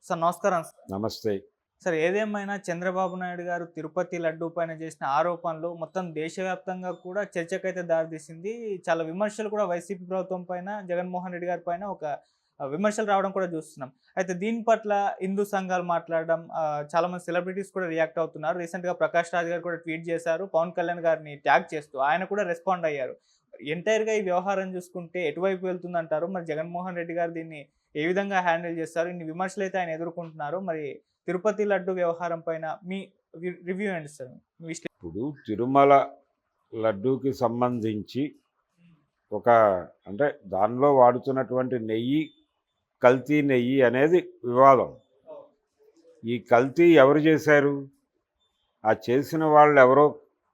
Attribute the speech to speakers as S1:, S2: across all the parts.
S1: Sir నమస్కారం sir.
S2: నమస్తే.
S1: Sir ఏదేమైనా చంద్రబాబు నాయుడు గారు తిరుపతి లడ్డూ పైన చేసిన ఆరోపణలు మొత్తం దేశవ్యాప్తంగా కూడా చర్చకైతే దారితీసింది. చాలా విమర్శలు కూడా వైసీపీ ప్రభుత్వం పైన, జగన్మోహన్ రెడ్డి గారి పైన ఒక విమర్శలు రావడం కూడా చూస్తున్నాం. అయితే దీని పట్ల హిందూ సంఘాలు మాట్లాడడం, చాలామంది సెలబ్రిటీస్ కూడా రియాక్ట్ అవుతున్నారు. రీసెంట్‌గా ప్రకాష్ రాజ్ గారు కూడా ట్వీట్ చేశారు. పవన్ కళ్యాణ్ గారిని ట్యాగ్ చేస్తూ. ఆయన కూడా రెస్పాండ్ అయ్యారు. ఎంటైర్‌గా ఈ వ్యవహారం చూసుకుంటే ఎటువైపు వెళ్తుందంటారు? మరి జగన్మోహన్ రెడ్డి గారు దీన్ని ఏ విధంగా హ్యాండిల్ చేస్తారు? ఇన్ని విమర్శలైతే ఆయన ఎదుర్కొంటున్నారు. మరి తిరుపతి లడ్డు వ్యవహారం పైన మీ రివ్యూ ఏంటి సార్? మీ
S2: ఇప్పుడు తిరుమల లడ్డూకి సంబంధించి ఒక అంటే దానిలో వాడుతున్నటువంటి నెయ్యి, కల్తీ నెయ్యి అనేది వివాదం. ఈ కల్తీ ఎవరు చేశారు? ఆ చేసిన వాళ్ళెవరో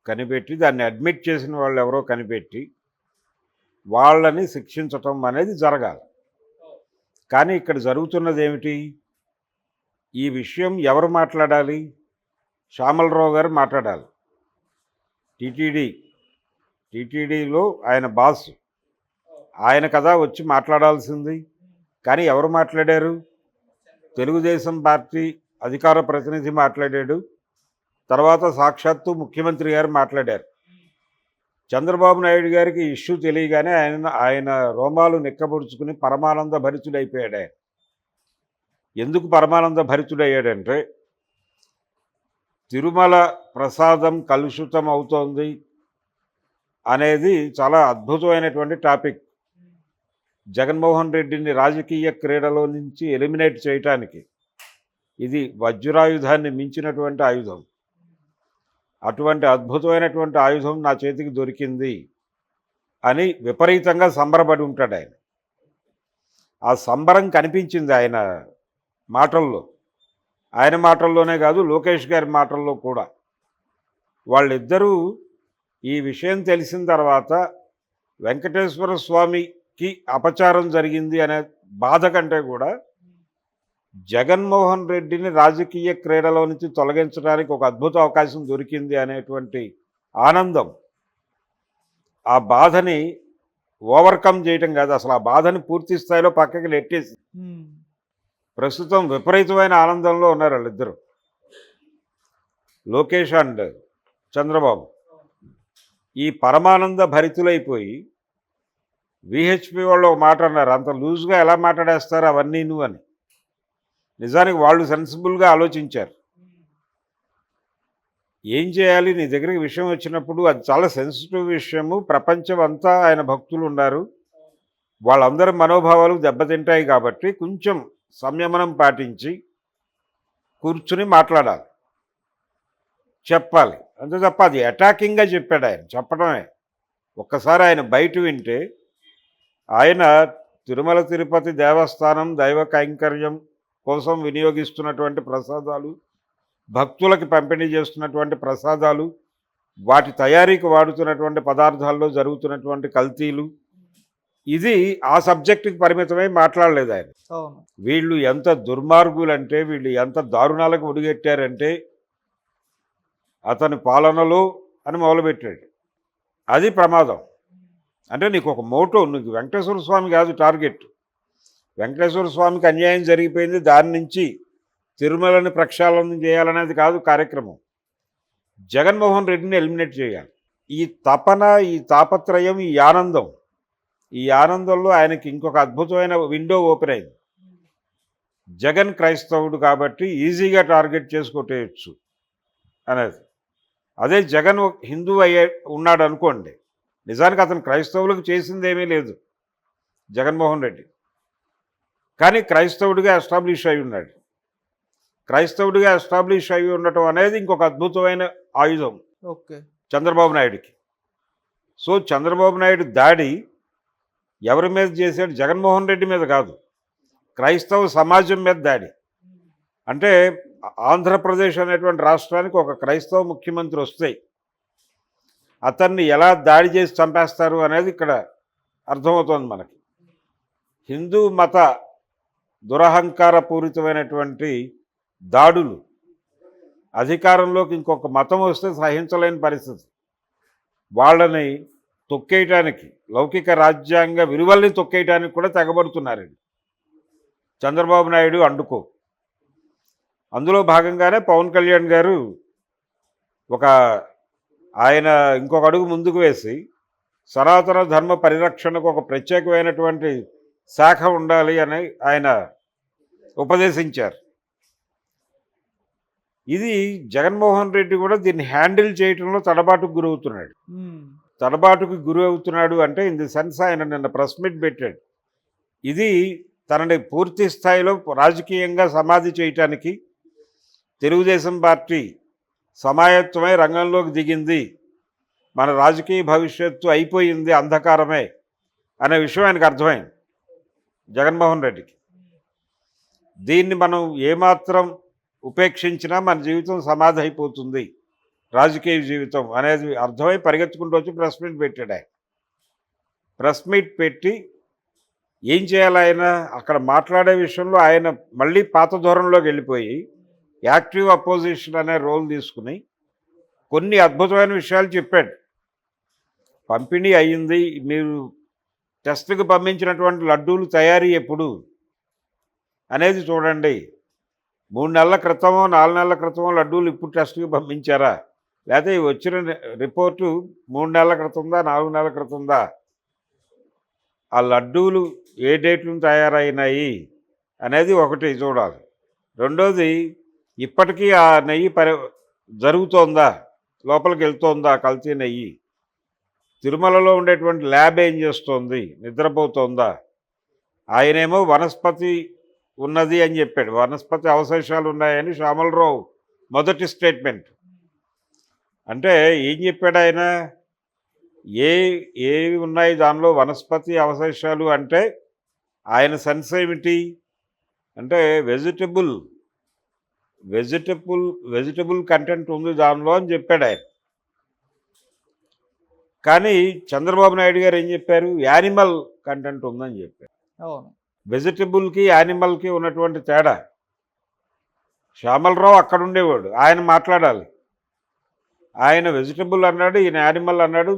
S2: కనిపెట్టి, దాన్ని అడ్మిట్ చేసిన వాళ్ళెవరో కనిపెట్టి, వాళ్ళని శిక్షించటం అనేది జరగాలి. కానీ ఇక్కడ జరుగుతున్నదేమిటి? ఈ విషయం ఎవరు మాట్లాడాలి? శ్యామలరావు గారు మాట్లాడాలి. టీటీడీలో ఆయన బాస్. ఆయన కదా వచ్చి మాట్లాడాల్సింది. కానీ ఎవరు మాట్లాడారు? తెలుగుదేశం పార్టీ అధికార ప్రతినిధి మాట్లాడాడు. తర్వాత సాక్షాత్తు ముఖ్యమంత్రి గారు మాట్లాడారు. చంద్రబాబు నాయుడు గారికి ఇష్యూ తెలియగానే ఆయన రోమాలు నిక్కబొడుచుకుని పరమానంద భరితుడైపోయాడు. ఆయన ఎందుకు పరమానంద భరితుడయ్యాడంటే, తిరుమల ప్రసాదం కలుషితం అవుతోంది అనేది చాలా అద్భుతమైనటువంటి టాపిక్. జగన్మోహన్ రెడ్డిని రాజకీయ క్రీడలో నుంచి ఎలిమినేట్ చేయటానికి ఇది వజ్రాయుధాన్ని మించినటువంటి ఆయుధం. అటువంటి అద్భుతమైనటువంటి ఆయుధం నా చేతికి దొరికింది అని విపరీతంగా సంబరపడి ఉంటాడు ఆయన. ఆ సంబరం కనిపించింది ఆయన మాటల్లో. ఆయన మాటల్లోనే కాదు, లోకేష్ గారి మాటల్లో కూడా. వాళ్ళిద్దరూ ఈ విషయం తెలిసిన తర్వాత వెంకటేశ్వర స్వామికి అపచారం జరిగింది అనే బాధ కంటే కూడా జగన్మోహన్ రెడ్డిని రాజకీయ క్రీడలో నుంచి తొలగించడానికి ఒక అద్భుత అవకాశం దొరికింది అనేటువంటి ఆనందం, ఆ బాధని ఓవర్కమ్ చేయటం కాదు, అసలు ఆ బాధని పూర్తి స్థాయిలో పక్కకి నెట్టేసి ప్రస్తుతం విపరీతమైన ఆనందంలో ఉన్నారు వాళ్ళిద్దరు, లోకేష్ అండ్ చంద్రబాబు. ఈ పరమానంద భరితులైపోయి విహెచ్పి వాళ్ళు ఒక మాట అన్నారు, అంత లూజ్గా ఎలా మాట్లాడేస్తారు అవన్నీ నువ్వు అని. నిజానికి వాళ్ళు సెన్సిబుల్గా ఆలోచించారు. ఏం చేయాలి, నీ దగ్గరికి విషయం వచ్చినప్పుడు అది చాలా సెన్సిటివ్ విషయము, ప్రపంచం అంతా ఆయన భక్తులు ఉన్నారు, వాళ్ళందరి మనోభావాలు దెబ్బతింటాయి కాబట్టి కొంచెం సంయమనం పాటించి కూర్చుని మాట్లాడాలి, చెప్పాలి. అంతే తప్ప అది అటాకింగ్గా చెప్పాడు ఆయన. చెప్పడమే. ఒక్కసారి ఆయన బయట వింటే, ఆయన తిరుమల తిరుపతి దేవస్థానం దైవ కైంకర్యం కోసం వినియోగిస్తున్నటువంటి ప్రసాదాలు, భక్తులకి పంపిణీ చేస్తున్నటువంటి ప్రసాదాలు, వాటి తయారీకి వాడుతున్నటువంటి పదార్థాల్లో జరుగుతున్నటువంటి కల్తీలు, ఇది ఆ సబ్జెక్టుకి పరిమితమై మాట్లాడలేదు ఆయన. వీళ్ళు ఎంత దుర్మార్గులంటే, వీళ్ళు ఎంత దారుణాలకు ఒడిగట్టారంటే అతని పాలనలో అని మొదలుపెట్టాడు. అది ప్రమాదం. అంటే నీకు ఒక మోటో, నీకు వెంకటేశ్వర స్వామి కాదు టార్గెట్. వెంకటేశ్వర స్వామికి అన్యాయం జరిగిపోయింది, దాని నుంచి తిరుమలని ప్రక్షాళన చేయాలనేది కాదు కార్యక్రమం. జగన్మోహన్ రెడ్డిని ఎలిమినేట్ చేయాలి. ఈ తపన, ఈ తాపత్రయం, ఈ ఆనందంలో ఆయనకి ఇంకొక అద్భుతమైన విండో ఓపెన్ అయింది. జగన్ క్రైస్తవుడు కాబట్టి ఈజీగా టార్గెట్ చేసుకొట్టేయచ్చు అనేది. అదే జగన్ హిందూ ఉన్నాడు అనుకోండి, నిజానికి అతను క్రైస్తవులకు చేసిందేమీ లేదు జగన్మోహన్ రెడ్డి, కానీ క్రైస్తవుడిగా ఎస్టాబ్లిష్ అయి ఉన్నాడు. క్రైస్తవుడిగా ఎస్టాబ్లిష్ అయి ఉండటం అనేది ఇంకొక అద్భుతమైన ఆయుధం చంద్రబాబు నాయుడికి. సో చంద్రబాబు నాయుడు దాడి ఎవరి మీద చేశాడు? జగన్మోహన్ రెడ్డి మీద కాదు, క్రైస్తవ సమాజం మీద దాడి. అంటే ఆంధ్రప్రదేశ్ అనేటువంటి రాష్ట్రానికి ఒక క్రైస్తవ ముఖ్యమంత్రి వస్తే అతన్ని ఎలా దాడి చేసి చంపేస్తారు అనేది ఇక్కడ అర్థమవుతోంది మనకి. హిందూ మత దురహంకార పూరితమైనటువంటి దాడులు, అధికారంలోకి ఇంకొక మతం వస్తే సహించలేని పరిస్థితి, వాళ్ళని తొక్కేయటానికి, లౌకిక రాజ్యాంగ విలువల్ని తొక్కేయటానికి కూడా తెగబడుతున్నారండి చంద్రబాబు నాయుడు అండుకో. అందులో భాగంగానే పవన్ కళ్యాణ్ గారు ఒక ఆయన ఇంకొక అడుగు ముందుకు వేసి సనాతన ధర్మ పరిరక్షణకు ఒక ప్రత్యేకమైనటువంటి శాఖ ఉండాలి అని ఆయన ఉపదేశించారు. ఇది జగన్మోహన్ రెడ్డి కూడా దీన్ని హ్యాండిల్ చేయటంలో తడబాటుకు గురవుతున్నాడు. తడబాటుకు గురి అవుతున్నాడు అంటే ఇన్ ది సెన్స్ ఆయన నిన్న ప్రెస్ మీట్ పెట్టాడు. ఇది తనని పూర్తి స్థాయిలో రాజకీయంగా సమాధి చేయటానికి తెలుగుదేశం పార్టీ సమాయత్తమై రంగంలోకి దిగింది, మన రాజకీయ భవిష్యత్తు అయిపోయింది, అంధకారమే అనే విషయం ఆయనకు అర్థమైంది జగన్మోహన్ రెడ్డికి. దీన్ని మనం ఏమాత్రం ఉపేక్షించినా మన జీవితం సమాధి అయిపోతుంది, రాజకీయ జీవితం అనేది అర్థమై పరిగెత్తుకుంటూ వచ్చి ప్రెస్ మీట్ పెట్టాడు. ఆయన ప్రెస్ మీట్ పెట్టి ఏం చేయాలి, ఆయన అక్కడ మాట్లాడే విషయంలో ఆయన మళ్ళీ పాత ధోరణిలోకి వెళ్ళిపోయి యాక్టివ్ అపోజిషన్ అనే రోల్ తీసుకుని కొన్ని అద్భుతమైన విషయాలు చెప్పాడు. పంపిణీ అయ్యింది, మీరు టెస్ట్కి పంపించినటువంటి లడ్డూలు తయారీ ఎప్పుడు అనేది చూడండి, 3 నెలల క్రితమో 4 నెలల క్రితమో లడ్డూలు ఇప్పుడు టెస్ట్కి పంపించారా, లేకపోతే వచ్చిన రిపోర్టు 3 నెలల క్రితందా 4 నెలల క్రితందా, ఆ లడ్డూలు ఏ డేట్లు తయారైనాయి అనేది ఒకటి చూడాలి. రెండోది, ఇప్పటికీ ఆ నెయ్యి జరుగుతోందా, లోపలికి వెళ్తోందా కల్తీ నెయ్యి, తిరుమలలో ఉండేటువంటి ల్యాబ్ ఏం చేస్తోంది, నిద్రపోతోందా. ఆయనేమో వనస్పతి ఉన్నది అని చెప్పాడు, వనస్పతి అవశేషాలు ఉన్నాయని శ్యామలరావు మొదటి స్టేట్మెంట్. అంటే ఏం చెప్పాడు ఆయన, ఏవి ఉన్నాయి దానిలో వనస్పతి అవశేషాలు అంటే ఆయన సెన్స్ ఏమిటి అంటే వెజిటబుల్ కంటెంట్ ఉంది దానిలో అని చెప్పాడు ఆయన. కానీ చంద్రబాబు నాయుడు గారు ఏం చెప్పారు, యానిమల్ కంటెంట్ ఉందని చెప్పారు. వెజిటబుల్కి యానిమల్కి ఉన్నటువంటి తేడా. శ్యామలరావు అక్కడ ఉండేవాడు, ఆయన మాట్లాడాలి. ఆయన వెజిటబుల్ అన్నాడు, ఈయన యానిమల్ అన్నాడు.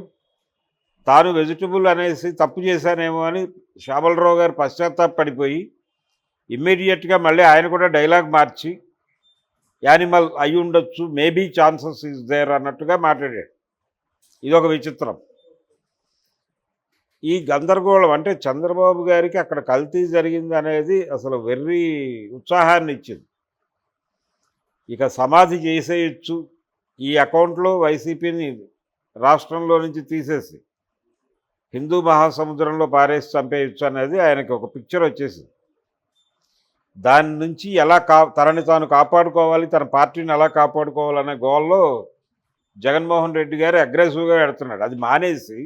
S2: తాను వెజిటబుల్ అనేసి తప్పు చేశానేమో అని శ్యామలరావు గారు పశ్చాత్తాపడిపోయి ఇమ్మీడియట్గా మళ్ళీ ఆయన కూడా డైలాగ్ మార్చి యానిమల్ అయి ఉండొచ్చు, మేబీ ఛాన్సెస్ ఈజ్ దేర్ అన్నట్టుగా మాట్లాడాడు. ఇదొక విచిత్రం. ఈ గందరగోళం అంటే చంద్రబాబు గారికి అక్కడ కల్తీ జరిగింది అనేది అసలు వెర్రీ ఉత్సాహాన్ని ఇచ్చింది. ఇక సమాధి చేసేయచ్చు, ఈ అకౌంట్లో వైసీపీని రాష్ట్రంలో నుంచి తీసేసి హిందూ మహాసముద్రంలో పారేసి చంపేయచ్చు అనేది ఆయనకి ఒక పిక్చర్ వచ్చేసింది. దాని నుంచి ఎలా తనని తాను కాపాడుకోవాలి, తన పార్టీని ఎలా కాపాడుకోవాలనే గోల్లో జగన్మోహన్ రెడ్డి గారు అగ్రెసివ్గా పెడుతున్నాడు. అది మానేసి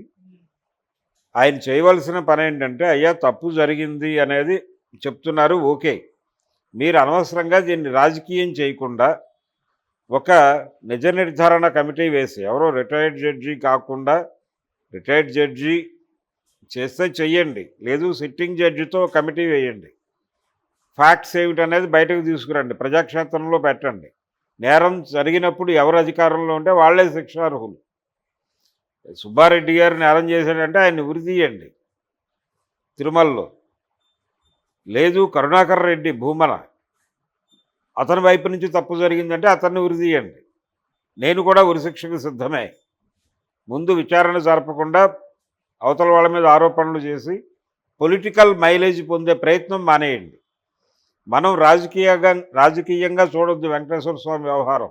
S2: ఆయన చేయవలసిన పని ఏంటంటే, అయ్యా తప్పు జరిగింది అనేది చెప్తున్నారు, ఓకే, మీరు అనవసరంగా దీన్ని రాజకీయం చేయకుండా ఒక నిజ నిర్ధారణ కమిటీ వేసి, ఎవరో రిటైర్డ్ జడ్జి కాకుండా, రిటైర్డ్ జడ్జి చేస్తే చెయ్యండి, లేదు సిట్టింగ్ జడ్జితో కమిటీ వేయండి, ఫ్యాక్ట్స్ ఏమిటనేది బయటకు తీసుకురండి, ప్రజాక్షేత్రంలో పెట్టండి. నేరం జరిగినప్పుడు ఎవరు అధికారంలో ఉంటే వాళ్లే శిక్షార్హులు. సుబ్బారెడ్డి గారు నేరం చేశాడంటే ఆయన్ని ఉరితీయండి తిరుమలలో. లేదు కరుణాకర్ రెడ్డి భూమన, అతని వైపు నుంచి తప్పు జరిగిందంటే అతన్ని ఉరితీయండి. నేను కూడా ఉరిశిక్షకు సిద్ధమే. ముందు విచారణ జరపకుండా అవతల వాళ్ళ మీద ఆరోపణలు చేసి పొలిటికల్ మైలేజ్ పొందే ప్రయత్నం మానేయండి. మనం రాజకీయంగా చూడొద్దు వెంకటేశ్వర స్వామి వ్యవహారం.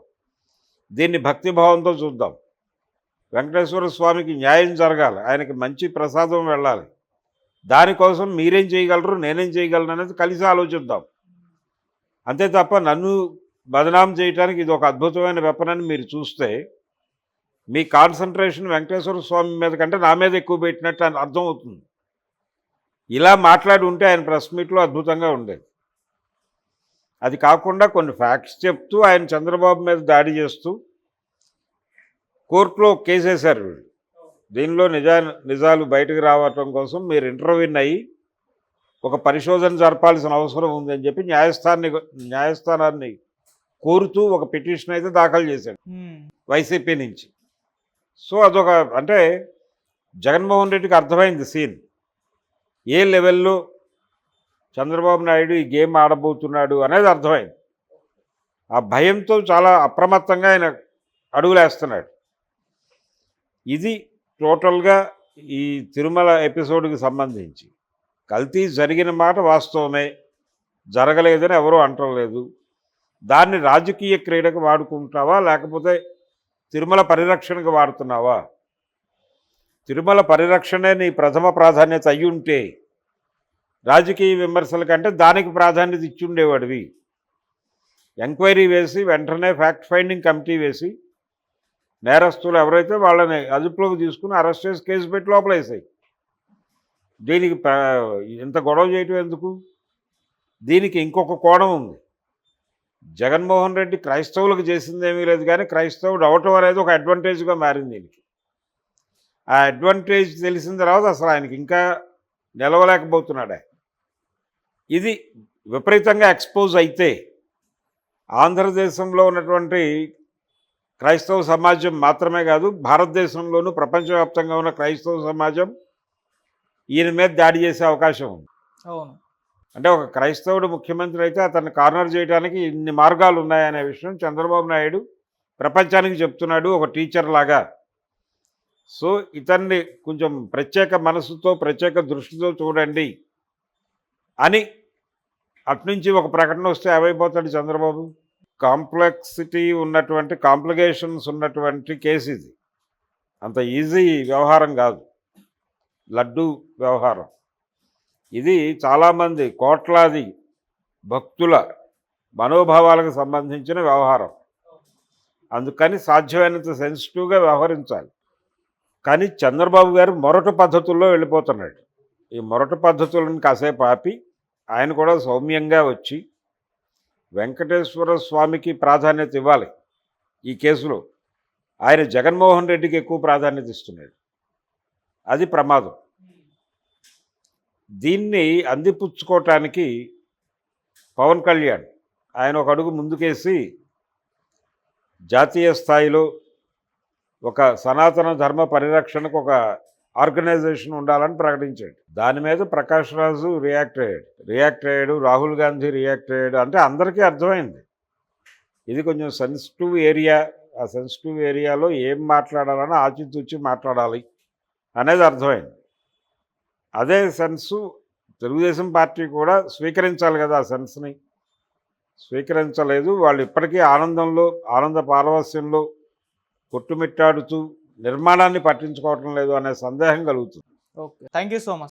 S2: దీన్ని భక్తిభావంతో చూద్దాం. వెంకటేశ్వర స్వామికి న్యాయం జరగాలి, ఆయనకి మంచి ప్రసాదం వెళ్ళాలి. దానికోసం మీరేం చేయగలరు, నేనేం చేయగలను అనేది కలిసి ఆలోచిద్దాం. అంతే తప్ప నన్ను బదనాం చేయడానికి ఇది ఒక అద్భుతమైన వెపన్ అని మీరు చూస్తే మీ కాన్సన్ట్రేషన్ వెంకటేశ్వర స్వామి మీద కంటే నా మీద ఎక్కువ పెట్టినట్టు అని అర్థమవుతుంది. ఇలా మాట్లాడి ఉంటే ఆయన ప్రెస్ మీట్లో అద్భుతంగా ఉండేది. అది కాకుండా కొన్ని ఫ్యాక్ట్స్ చెప్తూ ఆయన చంద్రబాబు మీద దాడి చేస్తూ కోర్టులో కేసేశారు వీళ్ళు. దీనిలో నిజాలు బయటకు రావటం కోసం మీరు ఇంటర్వ్యూన్ అయ్యి ఒక పరిశోధన జరపాల్సిన అవసరం ఉందని చెప్పి న్యాయస్థానాన్ని కోరుతూ ఒక పిటిషన్ అయితే దాఖలు చేశాడు వైసీపీ నుంచి. సో అదొక అంటే జగన్మోహన్ రెడ్డికి అర్థమైంది సీన్, ఏ లెవెల్లో చంద్రబాబు నాయుడు ఈ గేమ్ ఆడబోతున్నాడు అనేది అర్థమైంది. ఆ భయంతో చాలా అప్రమత్తంగా ఆయన అడుగులేస్తున్నాడు. ఇది టోటల్గా ఈ తిరుమల ఎపిసోడ్కి సంబంధించి. కల్తీ జరిగిన మాట వాస్తవమే, జరగలేదని ఎవరూ అంటలేదు. దాన్ని రాజకీయ క్రీడకు వాడుకుంటావా, లేకపోతే తిరుమల పరిరక్షణకు వాడుతున్నావా? తిరుమల పరిరక్షణే నీ ప్రథమ ప్రాధాన్యత అయ్యుంటే రాజకీయ విమర్శల కంటే దానికి ప్రాధాన్యత ఇచ్చి ఉండేవాడివి. ఎంక్వైరీ వేసి వెంటనే ఫ్యాక్ట్ ఫైండింగ్ కమిటీ వేసి నేరస్తులు ఎవరైతే వాళ్ళని అదుపులోకి తీసుకుని అరెస్ట్ చేసి కేసు పెట్టి లోపల వేసాయి. దీనికి ఇంత గొడవ చేయటం ఎందుకు? దీనికి ఇంకొక కోణం ఉంది. జగన్మోహన్ రెడ్డి క్రైస్తవులకు చేసిందేమీ లేదు, కానీ క్రైస్తవుడు అవటం అనేది ఒక అడ్వాంటేజ్గా మారింది దీనికి. ఆ అడ్వాంటేజ్ తెలిసిన తర్వాత అసలు ఆయనకి ఇంకా నిలవలేకపోతున్నాడు. ఇది విపరీతంగా ఎక్స్పోజ్ అయితే ఆంధ్రదేశంలో ఉన్నటువంటి క్రైస్తవ సమాజం మాత్రమే కాదు, భారతదేశంలోనూ ప్రపంచవ్యాప్తంగా ఉన్న క్రైస్తవ సమాజం ఈయన మీద దాడి చేసే అవకాశం ఉంది.
S1: అవును.
S2: అంటే ఒక క్రైస్తవుడు ముఖ్యమంత్రి అయితే అతన్ని కార్నర్ చేయడానికి ఇన్ని మార్గాలు ఉన్నాయనే విషయం చంద్రబాబు నాయుడు ప్రపంచానికి చెప్తున్నాడు ఒక టీచర్ లాగా. సో ఇతన్ని కొంచెం ప్రత్యేక మనసుతో ప్రత్యేక దృష్టితో చూడండి అని అట్నుంచి ఒక ప్రకటన వస్తే ఏమైపోతాడు చంద్రబాబు? కాంప్లెక్సిటీ ఉన్నటువంటి కాంప్లికేషన్స్ ఉన్నటువంటి కేసు ఇది. అంత ఈజీ వ్యవహారం కాదు లడ్డు వ్యవహారం. ఇది చాలామంది కోట్లాది భక్తుల మనోభావాలకు సంబంధించిన వ్యవహారం. అందుకని సాధ్యమైనంత సెన్సిటివ్గా వ్యవహరించాలి. కానీ చంద్రబాబు గారు మొరటు పద్ధతుల్లో వెళ్ళిపోతున్నాడు. ఈ మొరటు పద్ధతులను కాసేపు ఆపి ఆయన కూడా సౌమ్యంగా వచ్చి వెంకటేశ్వర స్వామికి ప్రాధాన్యత ఇవ్వాలి. ఈ కేసులో ఆయన జగన్మోహన్ రెడ్డికి ఎక్కువ ప్రాధాన్యత ఇస్తున్నాడు. అది ప్రమాదం. దీన్ని అందిపుచ్చుకోవటానికి పవన్ కళ్యాణ్ ఆయన ఒక అడుగు ముందుకేసి జాతీయ స్థాయిలో ఒక సనాతన ధర్మ పరిరక్షణకు ఒక ఆర్గనైజేషన్ ఉండాలని ప్రకటించాడు. దాని మీద ప్రకాష్ రాజు రియాక్ట్ అయ్యాడు, రాహుల్ గాంధీ రియాక్ట్ అయ్యాడు. అంటే అందరికీ అర్థమైంది ఇది కొంచెం సెన్సిటివ్ ఏరియా. ఆ సెన్సిటివ్ ఏరియాలో ఏం మాట్లాడాలని ఆచితూచి మాట్లాడాలి అనేది అర్థమైంది. అదే సెన్సు తెలుగుదేశం పార్టీ కూడా స్వీకరించాలి కదా, ఆ సెన్స్ని స్వీకరించలేదు. వాళ్ళు ఇప్పటికీ ఆనంద పారవస్యంలో కొట్టుమిట్టాడుతూ నిర్మాణాన్ని పట్టించుకోవటం లేదు అనే సందేహం కలుగుతుంది.
S1: Okay, thank you so much.